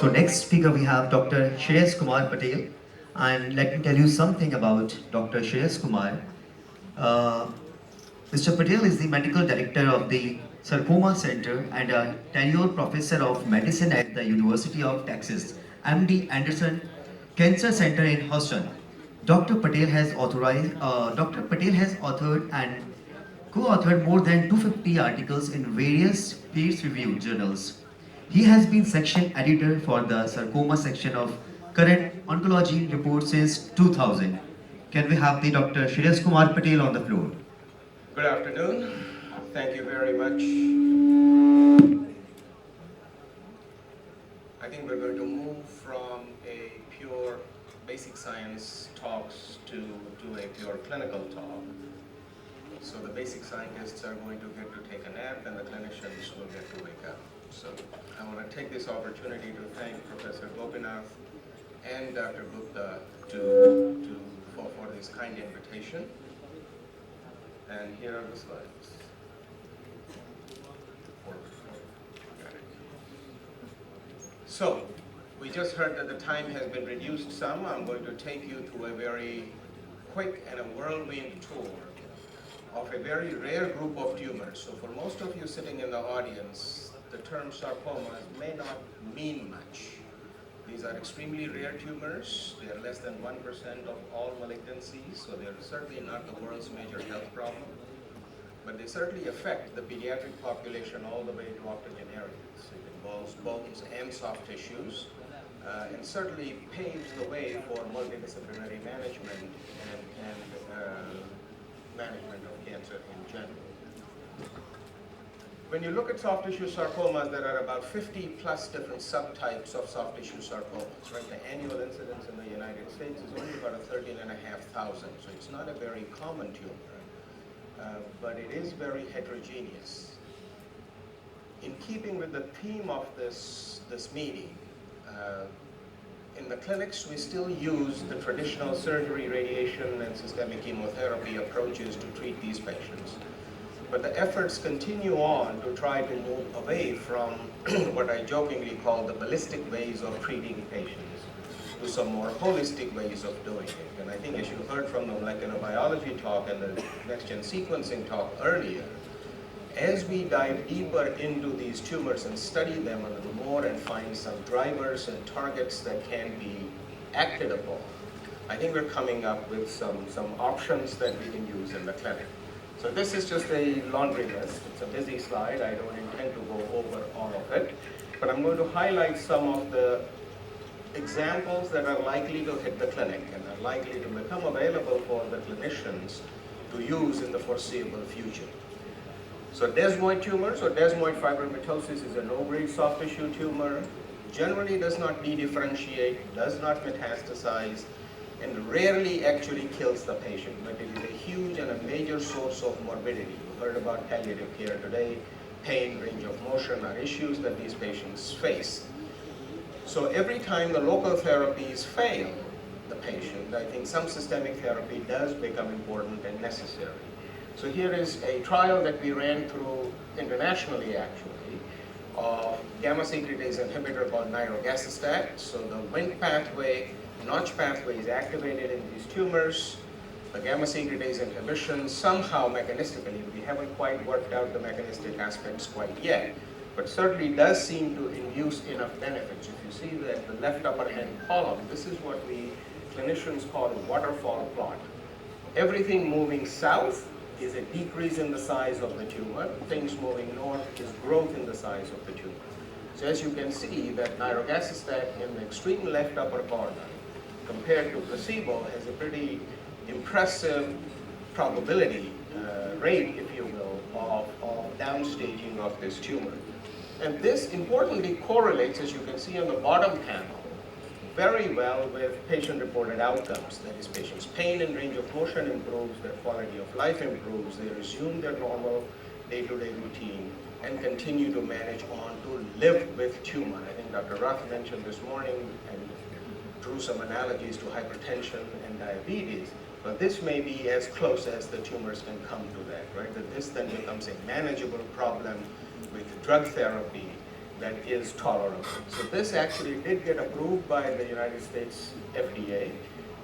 So next speaker we have Dr. Shreyash Kumar Patel, and let me tell you something about Dr. Shreyash Kumar. Uh, Mr. Patel is the medical director of the Sacromas Center and a tenured professor of medicine at the University of Texas, MD Anderson Cancer Center in Houston. Dr. Patel has authored and co-authored more than 250 articles in various peer-reviewed journals. He has been section editor for the sarcoma section of current oncology report since 2000. Can we have the Dr. Shreyash Kumar Patel on the floor? Good afternoon. Thank you very much. I think we're going to move from a pure basic science talks to a pure clinical talk. So the basic scientists are going to get to take a nap and the clinicians will get to wake up. So I want to take this opportunity to thank Professor Gopinath and Dr. Gupta for this kind invitation. And here are the slides. So, we just heard that the time has been reduced some. I'm going to take you to a very quick and a whirlwind tour of a very rare group of tumors. So for most of you sitting in the audience, the term sarcomas may not mean much. These are extremely rare tumors. They are less than 1% of all malignancies, so they are certainly not the world's major health problem. But they certainly affect the pediatric population all the way to octogenarians. It involves bones and soft tissues, and certainly paves the way for multidisciplinary management and management of cancer in general. When you look at soft tissue sarcomas, there are about 50 plus different subtypes of soft tissue sarcomas. Right? The annual incidence in the United States is only about 13,500, so it's not a very common tumor, but it is very heterogeneous. In keeping with the theme of this meeting, in the clinics we still use the traditional surgery, radiation, and systemic chemotherapy approaches to treat these patients. But the efforts continue on to try to move away from what I jokingly call the ballistic ways of treating patients to some more holistic ways of doing it. And I think as you heard from the molecular biology talk and the next-gen sequencing talk earlier, as we dive deeper into these tumors and study them a little more and find some drivers and targets that can be acted upon, I think we're coming up with some options that we can use in the clinic. So this is just a laundry list. It's a busy slide. I don't intend to go over all of it, but I'm going to highlight some of the examples that are likely to hit the clinic and are likely to become available for the clinicians to use in the foreseeable future. So desmoid tumors or desmoid fibromatosis is a low-grade soft tissue tumor, generally does not dedifferentiate, does not metastasize, and rarely actually kills the patient, but it is a huge and a major source of morbidity. You heard about palliative care today. Pain, range of motion are issues that these patients face. So every time the local therapies fail the patient, I think some systemic therapy does become important and necessary. So here is a trial that we ran through internationally actually of gamma secretase inhibitor called nirogacestat. So the Wnt pathway, Notch pathway is activated in these tumors. The gamma secretase inhibition somehow mechanistically, we haven't quite worked out the mechanistic aspects quite yet, but certainly does seem to induce enough benefits. If you see that the left upper hand column, this is what we clinicians call a waterfall plot. Everything moving south is a decrease in the size of the tumor. Things moving north is growth in the size of the tumor. So as you can see that nirogacestat in the extreme left upper corner compared to placebo has a pretty impressive probability rate, if you will, of downstaging of this tumor. And this importantly correlates, as you can see on the bottom panel, very well with patient-reported outcomes. That is, patients' pain and range of motion improves, their quality of life improves, they resume their normal day-to-day routine and continue to manage on to live with tumor. I think Dr. Rath mentioned this morning and drew some analogies to hypertension and diabetes, but this may be as close as the tumors can come to that, right? That this then becomes a manageable problem with drug therapy that is tolerable. So this actually did get approved by the United States FDA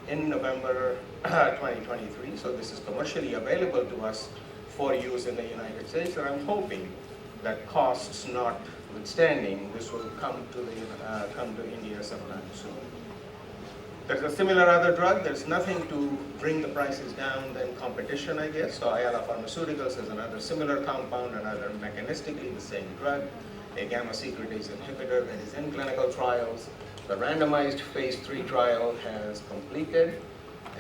in November 2023. So this is commercially available to us for use in the United States, and I'm hoping that costs notwithstanding, this will come to India sometime soon. There's a similar other drug. There's nothing to bring the prices down than competition, I guess. So Ayala Pharmaceuticals is another similar compound, another mechanistically the same drug, a gamma secretase inhibitor that is in clinical trials. The randomized phase 3 trial has completed,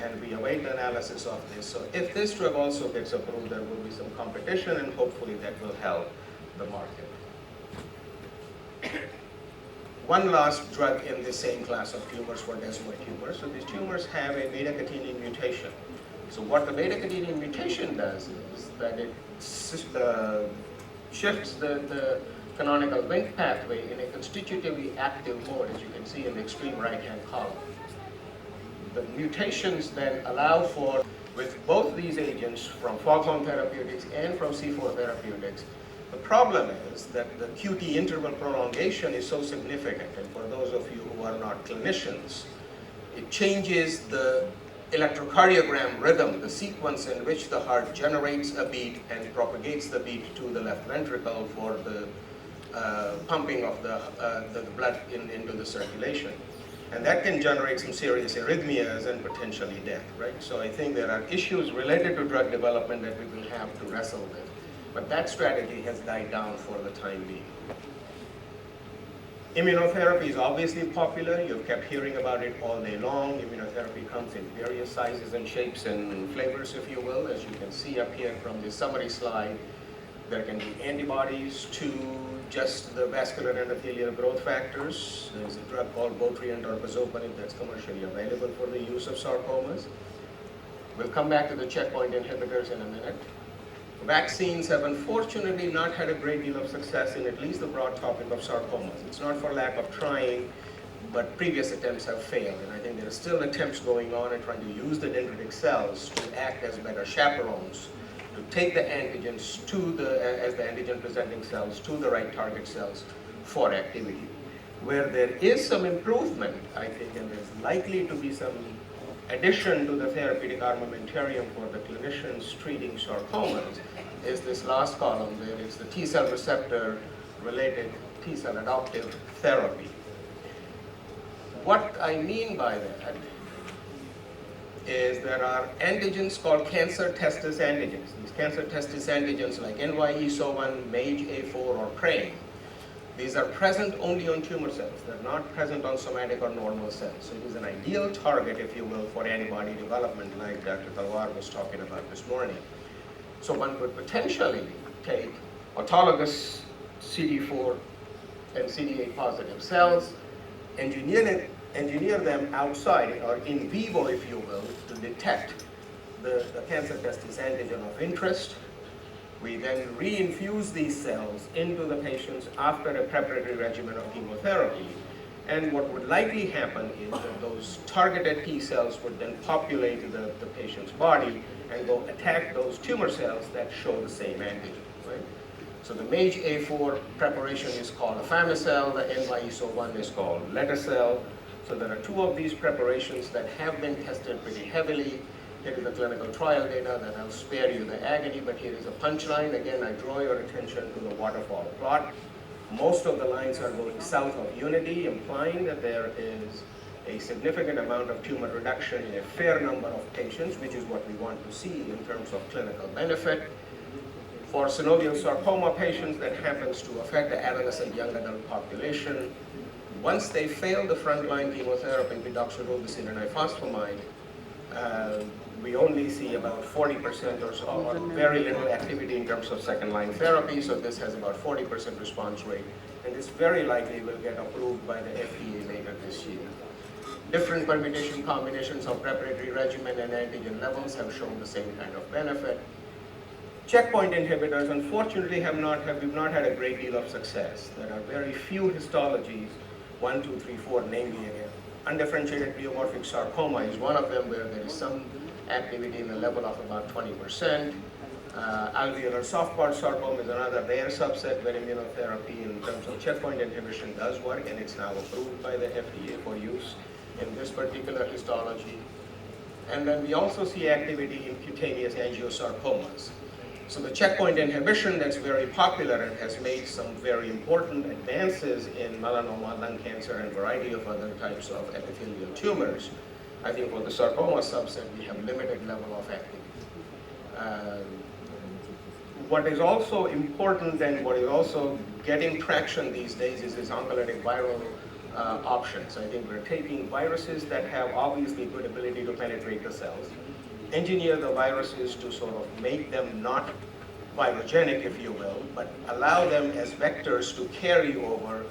and we await the analysis of this. So if this drug also gets approved, there will be some competition, and hopefully that will help the market. One last drug in the same class of tumors for desmoid tumors. So these tumors have a beta-catenin mutation. So what the beta-catenin mutation does is that it shifts the canonical link pathway in a constitutively active mode, as you can see in the extreme right-hand column. The mutations then allow for, with both these agents from Foghorn Therapeutics and from C4 Therapeutics, the problem is that the QT interval prolongation is so significant, and for those of you who are not clinicians, it changes the electrocardiogram rhythm, the sequence in which the heart generates a beat and propagates the beat to the left ventricle for the pumping of the blood into the circulation. And that can generate some serious arrhythmias and potentially death, right? So I think there are issues related to drug development that we will have to wrestle with. But that strategy has died down for the time being. Immunotherapy is obviously popular. You've kept hearing about it all day long. Immunotherapy comes in various sizes and shapes and flavors, if you will. As you can see up here from the summary slide, there can be antibodies to just the vascular endothelial growth factors. There's a drug called Votrient or pazopanib that's commercially available for the use of sarcomas. We'll come back to the checkpoint inhibitors in a minute. Vaccines have unfortunately not had a great deal of success in at least the broad topic of sarcomas. It's not for lack of trying, but previous attempts have failed. And I think there are still attempts going on at trying to use the dendritic cells to act as better chaperones, to take the antigens as the antigen presenting cells to the right target cells for activity. Where there is some improvement, I think, and there's likely to be some addition to the therapeutic armamentarium for the clinicians treating sarcomas, is this last column where it's the T-cell receptor related T-cell adoptive therapy. What I mean by that is there are antigens called cancer testis antigens. These cancer testis antigens like NY-ESO1, MAGE-A4, or PRAME, these are present only on tumor cells. They're not present on somatic or normal cells. So it is an ideal target, if you will, for antibody development like Dr. Talwar was talking about this morning. So one could potentially take autologous CD4 and CD8 positive cells, engineer them outside or in vivo, if you will, to detect the cancer testis antigen of interest. We then reinfuse these cells into the patients after a preparatory regimen of chemotherapy. And what would likely happen is that those targeted T cells would then populate the patient's body and go attack those tumor cells that show the same antigen, right? So the MAGE-A4 preparation is called afami-cel, the NY-ESO1 is called lete-cel. So there are two of these preparations that have been tested pretty heavily. Here is the clinical trial data that I'll spare you the agony, but here is a punchline. Again, I draw your attention to the waterfall plot. Most of the lines are going south of unity, implying that there is a significant amount of tumor reduction in a fair number of patients, which is what we want to see in terms of clinical benefit. For synovial sarcoma patients, that happens to affect the adolescent young adult population. Once they fail the frontline chemotherapy with doxorubicin and ifosfamide, we only see about 40% or so, or very little activity in terms of second-line therapy, so this has about 40% response rate, and this very likely will get approved by the FDA later this year. Different permutation combinations of preparatory regimen and antigen levels have shown the same kind of benefit. Checkpoint inhibitors, unfortunately, we've not had a great deal of success. There are very few histologies, 1, 2, 3, 4, namely again. Undifferentiated pleomorphic sarcoma is one of them where there is some activity in the level of about 20%. Alveolar soft part sarcoma is another rare subset where immunotherapy in terms of checkpoint inhibition does work, and it's now approved by the FDA for use in this particular histology. And then we also see activity in cutaneous angiosarcomas. So the checkpoint inhibition that's very popular and has made some very important advances in melanoma, lung cancer, and a variety of other types of epithelial tumors. I think for the sarcoma subset, we have limited level of activity. What is also important and what is also getting traction these days is oncolytic viral options. I think we're taking viruses that have obviously good ability to penetrate the cells, engineer the viruses to sort of make them not virogenic, if you will, but allow them as vectors to carry over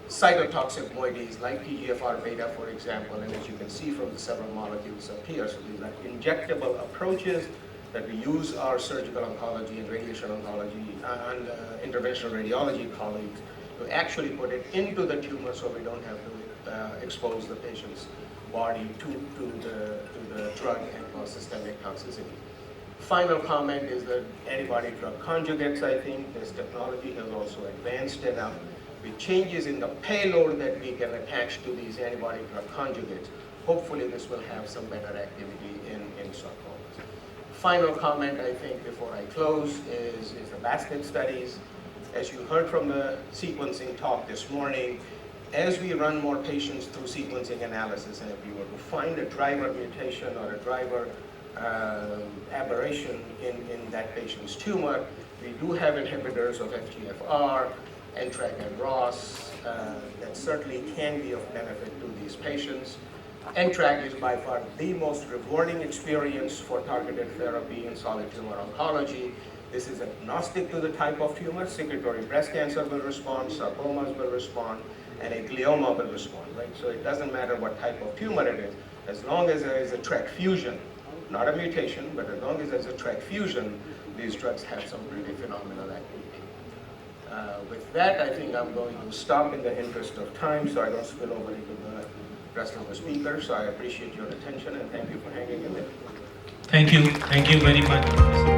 cytotoxic moieties like TGFR beta, for example, and as you can see from the several molecules up here. So these are injectable approaches that we use our surgical oncology and radiation oncology and interventional radiology colleagues to actually put it into the tumor so we don't have to expose the patient's body to the drug and cause systemic toxicity. Final comment is that antibody drug conjugates, I think this technology has also advanced enough with changes in the payload that we can attach to these antibody drug conjugates. Hopefully this will have some better activity in sarcomas. Final comment, I think, before I close is the basket studies. As you heard from the sequencing talk this morning, as we run more patients through sequencing analysis, and if we were to find a driver mutation or a driver aberration in that patient's tumor, we do have inhibitors of FGFR, NTRK and ROS that certainly can be of benefit to these patients. NTRK is by far the most rewarding experience for targeted therapy in solid tumor oncology. This is agnostic to the type of tumor. Secretory breast cancer will respond, sarcomas will respond, and a glioma will respond, right? So it doesn't matter what type of tumor it is, as long as there is a TRK fusion, not a mutation, but as long as there's a TRK fusion, these drugs have some pretty phenomenal activity. With that, I think I'm going to stop in the interest of time so I don't spill over into the rest of the speakers. So I appreciate your attention and thank you for hanging in there. Thank you very much.